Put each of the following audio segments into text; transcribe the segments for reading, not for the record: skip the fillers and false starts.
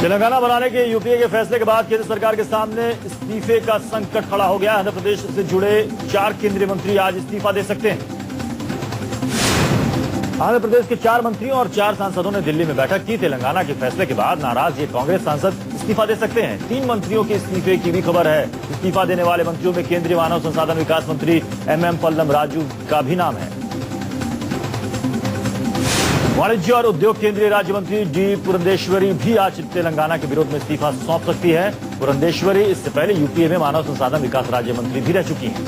तेलंगाना बनाने के यूपीए के फैसले के बाद केंद्र सरकार के सामने इस्तीफे का संकट खड़ा हो गया। आंध्र प्रदेश से जुड़े 4 केंद्रीय मंत्री आज इस्तीफा दे सकते हैं। आंध्र प्रदेश के 4 मंत्रियों और 4 सांसदों ने दिल्ली में बैठक की। तेलंगाना के फैसले के बाद नाराज ये कांग्रेस सांसद इस्तीफा दे सकते हैं। 3 मंत्रियों के इस्तीफे की भी खबर है। इस्तीफा देने वाले मंत्रियों में केंद्रीय मानव संसाधन विकास मंत्री MM पल्लम राजू का भी नाम है। वाणिज्य और उद्योग केंद्रीय राज्य मंत्री D पुरंदेश्वरी भी आज तेलंगाना के विरोध में इस्तीफा सौंप सकती है। पुरंदेश्वरी इससे पहले यूपीए में मानव संसाधन विकास राज्य मंत्री भी रह चुकी हैं।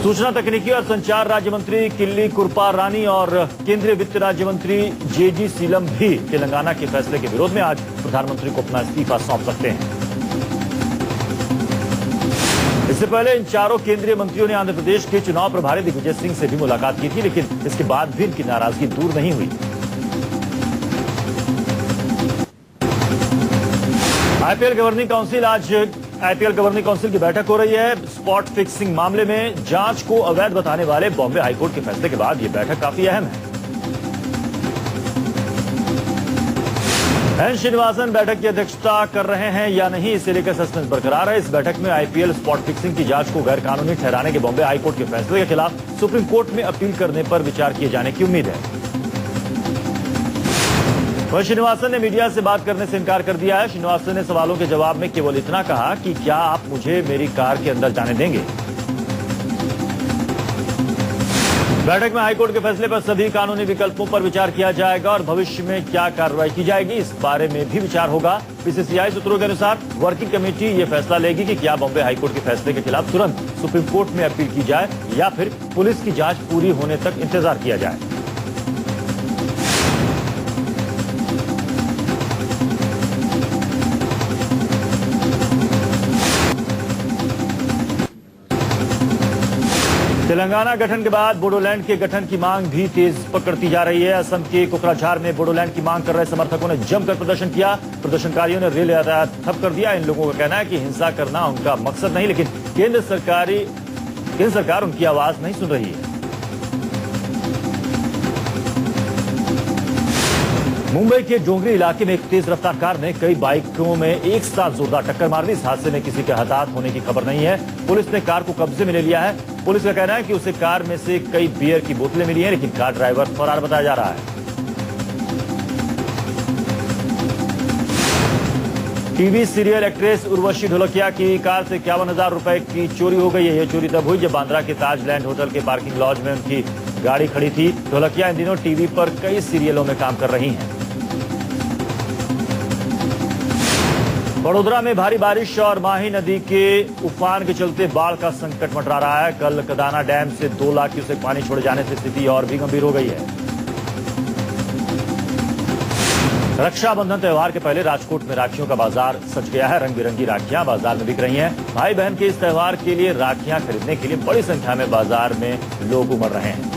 सूचना तकनीकी और संचार राज्य मंत्री किल्ली कुरपा रानी और केंद्रीय वित्त राज्य मंत्री JG सीलम भी तेलंगाना के फैसले के विरोध में आज प्रधानमंत्री को अपना इस्तीफा सौंप सकते हैं। इससे पहले इन 4 केंद्रीय मंत्रियों ने आंध्र प्रदेश के चुनाव प्रभारी दिग्विजय सिंह से भी मुलाकात की थी, लेकिन इसके बाद भी इनकी नाराजगी दूर नहीं हुई। आईपीएल गवर्निंग काउंसिल आज आईपीएल गवर्निंग काउंसिल की बैठक हो रही है। स्पॉट फिक्सिंग मामले में जांच को अवैध बताने वाले बॉम्बे हाईकोर्ट के फैसले के बाद यह बैठक काफी अहम है। एन श्रीनिवासन बैठक की अध्यक्षता कर रहे हैं या नहीं, इसे लेकर सस्पेंस बरकरार है। इस बैठक में आईपीएल स्पॉट फिक्सिंग की जांच को गैर कानूनी ठहराने के बॉम्बे हाईकोर्ट के फैसले के खिलाफ सुप्रीम कोर्ट में अपील करने पर विचार किए जाने की उम्मीद है। वहीं श्रीनिवासन ने मीडिया से बात करने से इनकार कर दिया है। श्रीनिवासन ने सवालों के जवाब में केवल इतना कहा कि क्या आप मुझे मेरी कार के अंदर जाने देंगे। बैठक में हाईकोर्ट के फैसले पर सभी कानूनी विकल्पों पर विचार किया जाएगा और भविष्य में क्या कार्रवाई की जाएगी, इस बारे में भी विचार होगा। बीसीसीआई सूत्रों के अनुसार वर्किंग कमेटी ये फैसला लेगी कि क्या बॉम्बे हाईकोर्ट के फैसले के खिलाफ तुरंत सुप्रीम कोर्ट में अपील की जाए या फिर पुलिस की जांच पूरी होने तक इंतजार किया जाए। तेलंगाना गठन के बाद बोडोलैंड के गठन की मांग भी तेज पकड़ती जा रही है। असम के कोकराझार में बोडोलैंड की मांग कर रहे समर्थकों ने जमकर प्रदर्शन किया। प्रदर्शनकारियों ने रेल यातायात ठप कर दिया। इन लोगों का कहना है कि हिंसा करना उनका मकसद नहीं, लेकिन केंद्र सरकार उनकी आवाज नहीं सुन रही है। मुंबई के डोंगरी इलाके में एक तेज रफ्तार कार ने कई बाइकों में एक साथ जोरदार टक्कर मार दी। इस हादसे में किसी के हताहत होने की खबर नहीं है। पुलिस ने कार को कब्जे में ले लिया है। पुलिस का कहना है कि उसे कार में से कई बियर की बोतलें मिली हैं, लेकिन कार ड्राइवर फरार बताया जा रहा है। TV serial actress Urvashi Dholakia की कार से 51,000 रुपए की चोरी हो गई है। यह चोरी तब हुई जब बांद्रा के ताजलैंड होटल के पार्किंग लॉज में उनकी गाड़ी खड़ी थी। ढोलकिया इन दिनों टीवी पर कई सीरियलों में काम कर रही हैं। बड़ोदरा में भारी बारिश और माही नदी के उफान के चलते बाढ़ का संकट मंडरा रहा है। कल कदाना डैम से 2 लाख क्यूसेक पानी छोड़े जाने से स्थिति और भी गंभीर हो गई है। रक्षाबंधन त्योहार के पहले राजकोट में राखियों का बाजार सज गया है। रंग बिरंगी राखियां बाजार में बिक रही हैं। भाई बहन के इस त्योहार के लिए राखियां खरीदने के लिए बड़ी संख्या में बाजार में लोग उमड़ रहे हैं।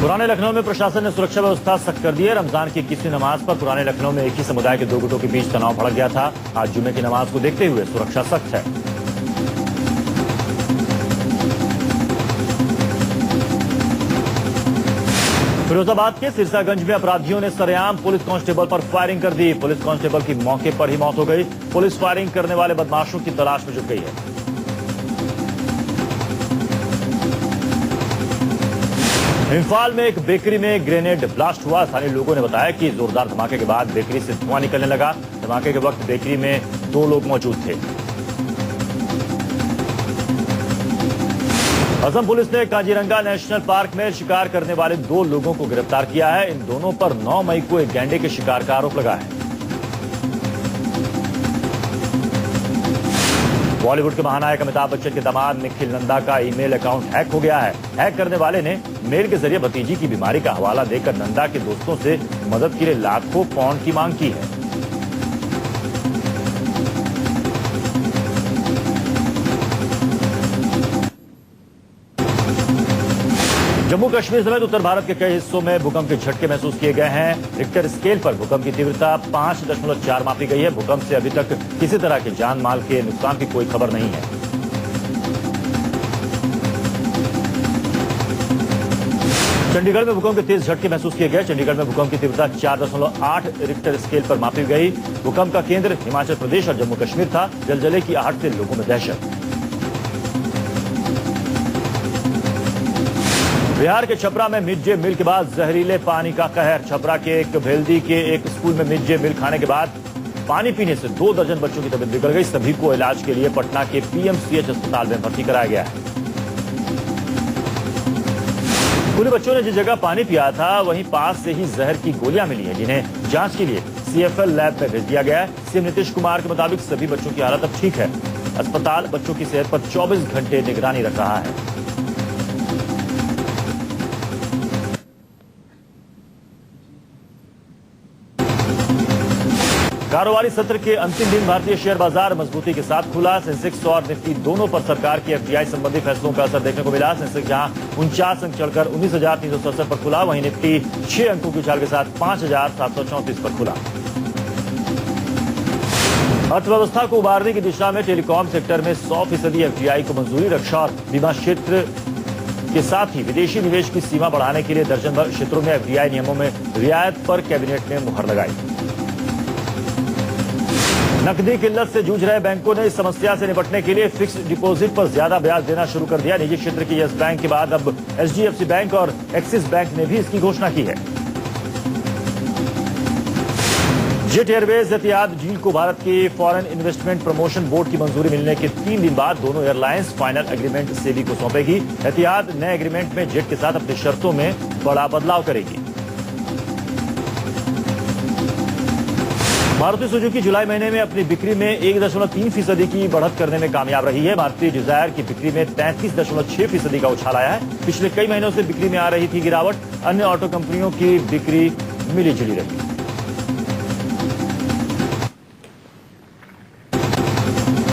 पुराने लखनऊ में प्रशासन ने सुरक्षा व्यवस्था सख्त कर दी है। रमजान की 21वीं नमाज पर पुराने लखनऊ में एक ही समुदाय के 2 गुटों के बीच तनाव भड़क गया था। आज जुमे की नमाज को देखते हुए सुरक्षा सख्त है। फिरोजाबाद के सिरसागंज में अपराधियों ने सरेआम पुलिस कांस्टेबल पर फायरिंग कर दी। पुलिस कांस्टेबल की मौके पर ही मौत हो गई। पुलिस फायरिंग करने वाले बदमाशों की तलाश में जुट गई है। इम्फाल में एक बेकरी में ग्रेनेड ब्लास्ट हुआ। स्थानीय लोगों ने बताया कि जोरदार धमाके के बाद बेकरी से धुआं निकलने लगा। धमाके के वक्त बेकरी में 2 लोग मौजूद थे। असम पुलिस ने काजीरंगा नेशनल पार्क में शिकार करने वाले 2 लोगों को गिरफ्तार किया है। इन दोनों पर 9 मई को एक गैंडे के शिकार का आरोप लगा है। बॉलीवुड के महानायक अमिताभ बच्चन के दामाद निखिल नंदा का ईमेल अकाउंट हैक हो गया है। हैक करने वाले ने मेल के जरिए भतीजी की बीमारी का हवाला देकर नंदा के दोस्तों से मदद के लिए लाखों पाउंड की मांग की है। जम्मू कश्मीर समेत उत्तर भारत के कई हिस्सों में भूकंप के झटके महसूस किए गए हैं। रिक्टर स्केल पर भूकंप की तीव्रता 5.4 मापी गई है। भूकंप से अभी तक किसी तरह के जान माल के नुकसान की कोई खबर नहीं है। चंडीगढ़ में भूकंप के तेज झटके महसूस किए गए। चंडीगढ़ में भूकंप की तीव्रता 4.8 रिक्टर स्केल पर मापी गई। भूकंप का केंद्र हिमाचल प्रदेश और जम्मू कश्मीर था। जलजले की आहट से लोगों में दहशत। बिहार के छपरा में मिड डे मील के बाद जहरीले पानी का कहर। छपरा के एक भेल्दी के एक स्कूल में मिड डे मील खाने के बाद पानी पीने से 2 दर्जन बच्चों की तबीयत बिगड़ गई। सभी को इलाज के लिए पटना के पीएमसीएच अस्पताल में भर्ती कराया गया है। स्कूली बच्चों ने जिस जगह पानी पिया था वहीं पास से ही जहर की गोलियां मिली हैं, जिन्हें जांच के लिए सीएफएल लैब में भेज दिया गया है। सीएम नीतीश कुमार के मुताबिक सभी बच्चों की हालत अब ठीक है। अस्पताल बच्चों की सेहत पर 24 घंटे निगरानी रख रहा है। कारोबारी सत्र के अंतिम दिन भारतीय शेयर बाजार मजबूती के साथ खुला। सेंसेक्स और निफ्टी दोनों पर सरकार के एफडीआई संबंधी फैसलों का असर देखने को मिला। सेंसेक्स जहां 49 अंक चढ़कर 19,367 पर खुला, वहीं निफ्टी 6 अंकों की उछाल के साथ 5,734 पर खुला। अर्थव्यवस्था को उबारने की दिशा में टेलीकॉम सेक्टर में 100% एफडीआई को मंजूरी। रक्षा और बीमा क्षेत्र के साथ ही विदेशी निवेश की सीमा बढ़ाने के लिए दर्जन भर क्षेत्रों में एफडीआई नियमों में रियायत पर कैबिनेट ने मुहर लगाई। नकदी किल्लत से जूझ रहे बैंकों ने इस समस्या से निपटने के लिए फिक्स्ड डिपॉजिट पर ज्यादा ब्याज देना शुरू कर दिया। निजी क्षेत्र के यस बैंक के बाद अब एचडीएफसी बैंक और एक्सिस बैंक ने भी इसकी घोषणा की है। जेट एयरवेज एतिहाद डील को भारत के फॉरेन इन्वेस्टमेंट प्रमोशन बोर्ड की मंजूरी मिलने के 3 दिन बाद दोनों एयरलाइंस फाइनल एग्रीमेंट सेबी को सौंपेगी। एतिहाद नए एग्रीमेंट में जेट के साथ अपनी शर्तों में बड़ा बदलाव करेगी। मारुति सुजुकी जुलाई महीने में अपनी बिक्री में 1.3% की बढ़त करने में कामयाब रही है। मारुति डिजायर की बिक्री में 33.6% का उछाल आया है। पिछले कई महीनों से बिक्री में आ रही थी गिरावट। अन्य ऑटो कंपनियों की बिक्री मिली जुली रही।